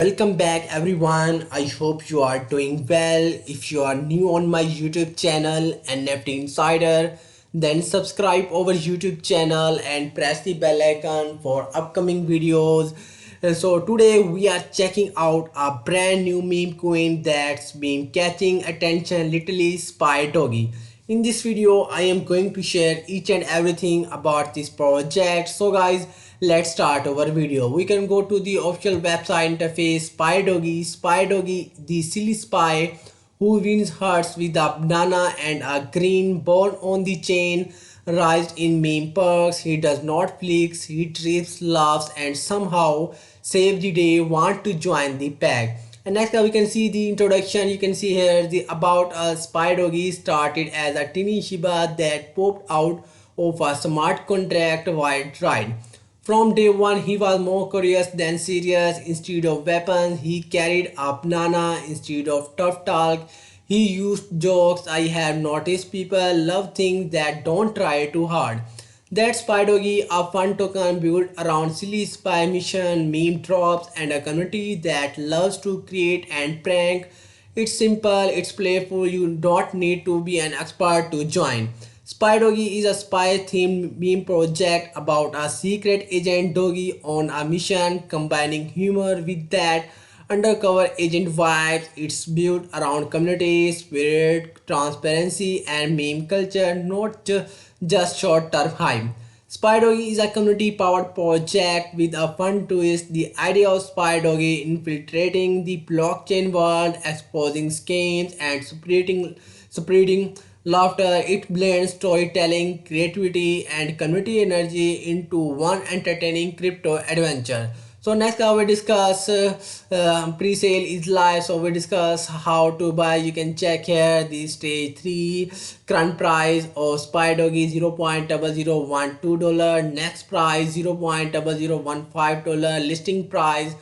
Welcome back everyone. I hope you are doing well. If you are new on my YouTube channel and Nifty Insider, then subscribe our YouTube channel and press the bell icon for upcoming videos. So today we are checking out a brand new meme coin that's been catching attention, literally Spy Doggy. In this video I am going to share each and everything about this project. So guys, let's start our video. We can go to the official website interface. Spy Doggy, the silly spy who wins hearts with a banana and a green born on the chain, raised in meme perks. He does not flex, he trips, laughs, and somehow save the day. Want to join the pack? And next we can see the introduction. You can see here the about us. Spy Doggy started as a teeny Shiba that popped out of a smart contract while tried. From day one, he was more curious than serious. Instead of weapons, he carried a banana. Instead of tough talk, he used jokes. I have noticed people love things that don't try too hard. That's Spy Doggy, a fun token built around silly spy mission, meme drops, and a community that loves to create and prank. It's simple, it's playful, you don't need to be an expert to join. Spy Doggy is a spy themed meme project about a secret agent doggy on a mission, combining humor with that undercover agent vibes. It's built around community, spirit, transparency, and meme culture, not just short term hype. Spy Doggy is a community powered project with a fun twist. The idea of Spy Doggy infiltrating the blockchain world, exposing scams, and spreading laughter. It blends storytelling, creativity, and community energy into one entertaining crypto adventure. So next we discuss pre-sale is live. So we discuss how to buy. You can check here the stage 3 current price of Spy Doggy $0.0012, next price $0.0015, listing price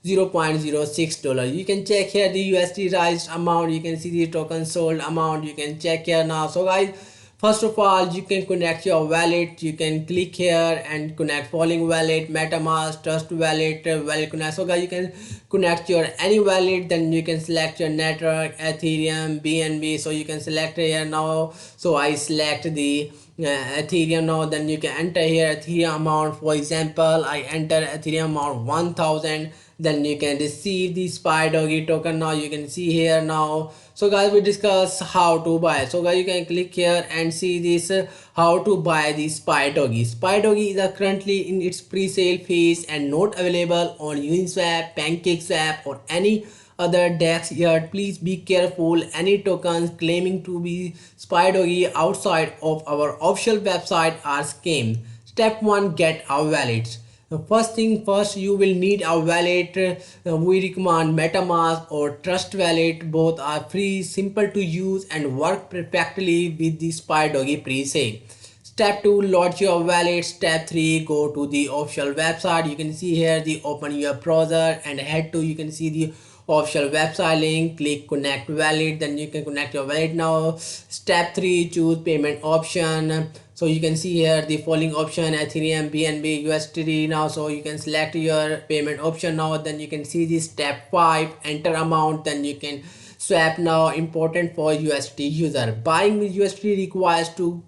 $0.06. You can check here the USD raised amount. You can see the token sold amount. You can check here now. So guys, first of all, you can connect your wallet. You can click here and connect following wallet: MetaMask, Trust Wallet, Wallet Connect. So guys, you can connect your any wallet. Then you can select your network, Ethereum, BNB. So you can select here now. So I select the Ethereum now. Then you can enter here Ethereum amount. For example, I enter Ethereum amount 1000. Then you can receive the Spy Doggy token. Now you can see here now. So guys, we discuss how to buy. So guys, you can click here and see this how to buy the Spy Doggy. Spy Doggy is currently in its pre-sale phase and not available on Uniswap, PancakeSwap, or any other DEX yet. Please be careful. Any tokens claiming to be Spy Doggy outside of our official website are scam. Step 1, get a wallet. First thing first, you will need a wallet. We recommend MetaMask or Trust Wallet. Both are free, simple to use, and work perfectly with the Spy Doggy pre-sale. Step 2, launch your wallet. Step 3, go to the official website. You can see here the open your browser and head to, you can see the official website link. Click connect wallet, then you can connect your wallet now. Step 3, choose payment option. So you can see here the following option: Ethereum, BNB, USDT. Now so you can select your payment option now. Then you can see the step 5, enter amount. Then you can swap now. Important for USD user, buying with USD requires two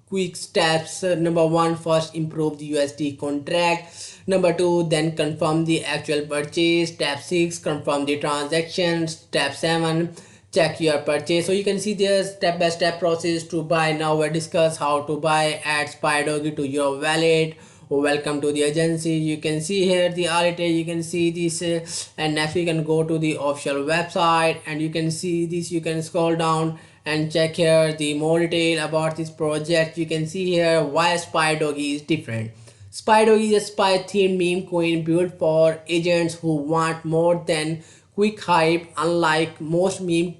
quick steps. Number 1, first improve the USD contract. Number 2, then confirm the actual purchase. Step 6, confirm the transaction. Step 7, check your purchase. So you can see there's step-by-step process to buy. Now we'll discuss how to buy. Add Spy Doggy to your wallet. Welcome to the agency. You can see here the article. You can see this and next we can go to the official website and you can see this. You can scroll down and check here the more detail about this project. You can see here why Spy Doggy is different. Spy Doggy is a spy themed meme coin built for agents who want more than quick hype. Unlike most meme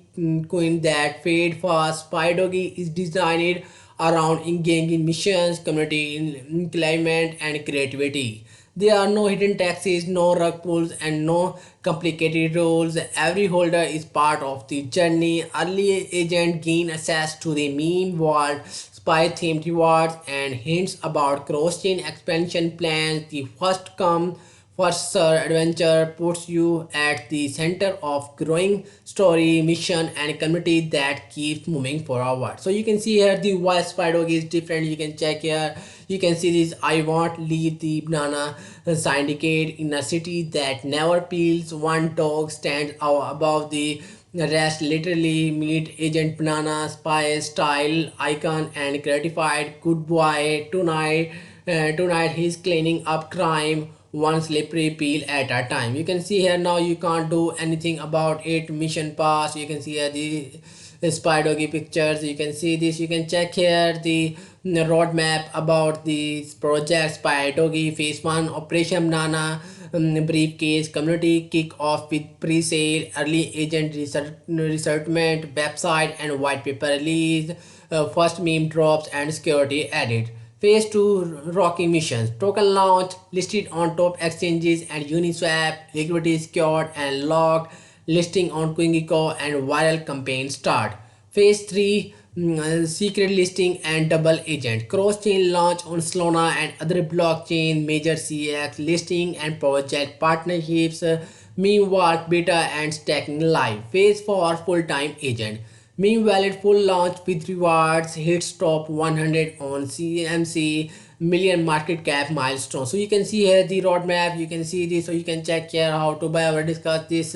coin that fade fast, Spy Doggy is designed around engaging missions, community engagement, and creativity. There are no hidden taxes, no rug pulls, and no complicated rules. Every holder is part of the journey. Early agent gain access to the meme world, spy themed rewards, and hints about cross-chain expansion plans. The first come First Sir Adventure puts you at the center of growing story, mission, and community that keeps moving forward. So you can see here the why Spy Dog is different. You can check here. You can see this. I want leave the banana syndicate in a city that never peels. One dog stands out above the rest. Literally meet Agent Banana, spy style icon, and gratified good boy tonight. Tonight he's cleaning up crime one slippery peel at a time. You can see here now you can't do anything about it. Mission pass. You can see here the spy doggy pictures. You can see this. You can check here the roadmap about the project Spy Doggy Phase 1 Operation Banana briefcase community kick off with pre-sale early agent resettlement website and white paper release, first meme drops and security added. Phase 2 Rocky missions. Token launch listed on top exchanges and Uniswap. Liquidity secured and locked. Listing on CoinGecko and viral campaign start. Phase 3 secret listing and double agent. Cross chain launch on Solana and other blockchain. Major CX listing and project partnerships. Meanwhile, beta and stacking live. Phase 4 full time agent. Meme Wallet full launch with rewards, hits top 100 on CMC, million market cap milestone. So you can see here the roadmap, you can see this, so you can check here how to buy or discuss this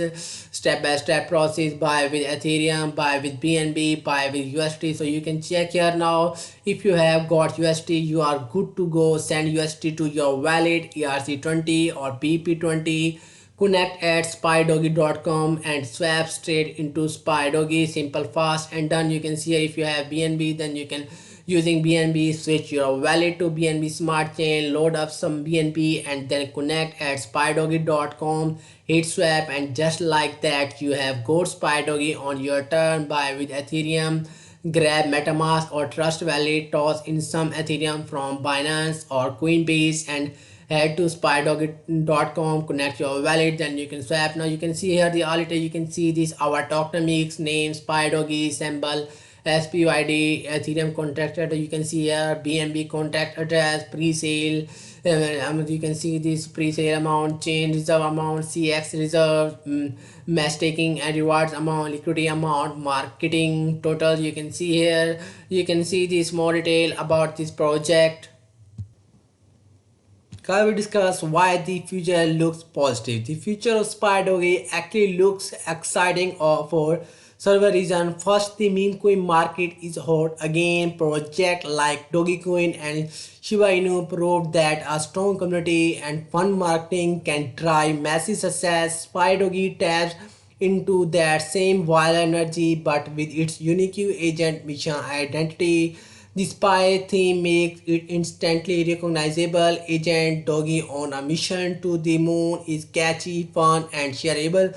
step by step process. Buy with Ethereum, buy with BNB, buy with USD. So you can check here now. If you have got USD, you are good to go. Send USD to your wallet, ERC20 or BP20. Connect at spydoggy.com and swap straight into spydoggy. Simple, fast and done. You can see here if you have BNB, then you can using BNB switch your wallet to BNB smart chain, load up some BNB and then connect at spydoggy.com, hit swap, and just like that you have got spydoggy on your turn. Buy with Ethereum, grab MetaMask or Trust Wallet, toss in some Ethereum from Binance or Coinbase and head to spydoggy.com, connect your wallet, then you can swap. Now you can see here the alter, you can see this our tokenomics name spydoggy symbol SPYD Ethereum contract address. You can see here BNB contract address, pre-sale. You can see this pre-sale amount, chain reserve amount, CX reserve, mass taking and rewards amount, liquidity amount, marketing total. You can see here. You can see this more detail about this project. Can we discuss why the future looks positive? The future of SpyDoggy actually looks exciting for several reasons. First, the meme coin market is hot again. Projects like Dogecoin and Shiba Inu proved that a strong community and fun marketing can drive massive success. SpyDoggy taps into that same viral energy but with its unique agent mission identity. The spy theme makes it instantly recognizable. Agent Doggy on a mission to the moon is catchy, fun, and shareable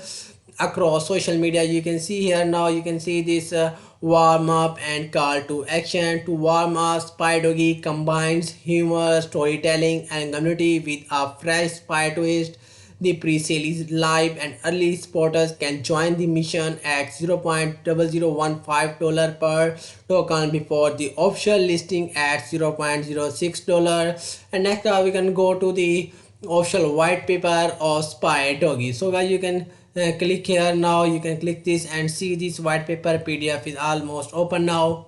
across social media. You can see here now. You can see this warm up and call to action. To warm up, Spy Doggy combines humor, storytelling, and community with a fresh spy twist. The pre-sale is live and early supporters can join the mission at $0.0015 per token before the official listing at $0.06. And next we can go to the official white paper of Spy Doggy. So guys, you can click here now. You can click this and see this white paper PDF is almost open now.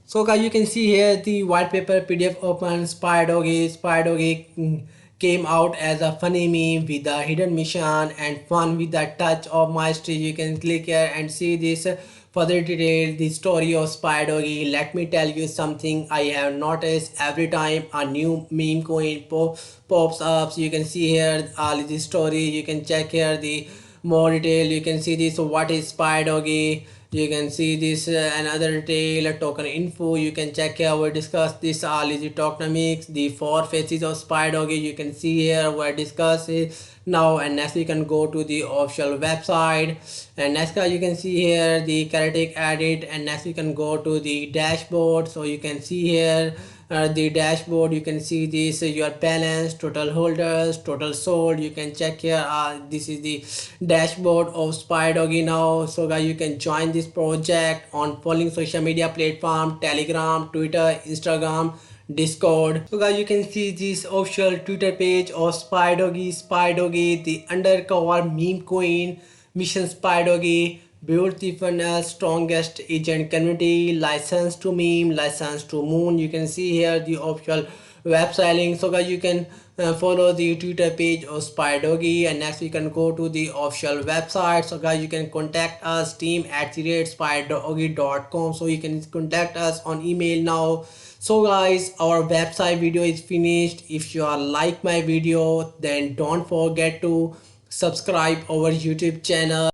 So guys, you can see here the white paper PDF open. Spy Doggy came out as a funny meme with a hidden mission and fun with a touch of mystery. You can click here and see this further detail, the story of Spy Doggy. Let me tell you something I have noticed every time a new meme coin pops up. So you can see here all the story. You can check here the more detail. You can see this what is Spy Doggy. You can see this another detail token info. You can check here we discuss this all is the tokenomics, the four faces of Spy Doggy. You can see here we discuss it now. And next you can go to the official website and next you can see here the chaotic edit and next you can go to the dashboard. So you can see here the dashboard. You can see this your balance, total holders, total sold. You can check here this is the dashboard of Spy Doggy now. So guys, you can join this project on following social media platform: Telegram, Twitter, Instagram, Discord. So guys, you can see this official Twitter page of Spy Doggy, the undercover meme queen, Mission Spy Doggy, beautiful strongest agent community, license to meme, license to moon. You can see here the official website link. So guys, you can follow the Twitter page of Spy Doggy, and next you can go to the official website. So guys, you can contact us team at spydoggy.com. So you can contact us on email now. So guys, our website video is finished. If you are like my video, then don't forget to subscribe our YouTube channel.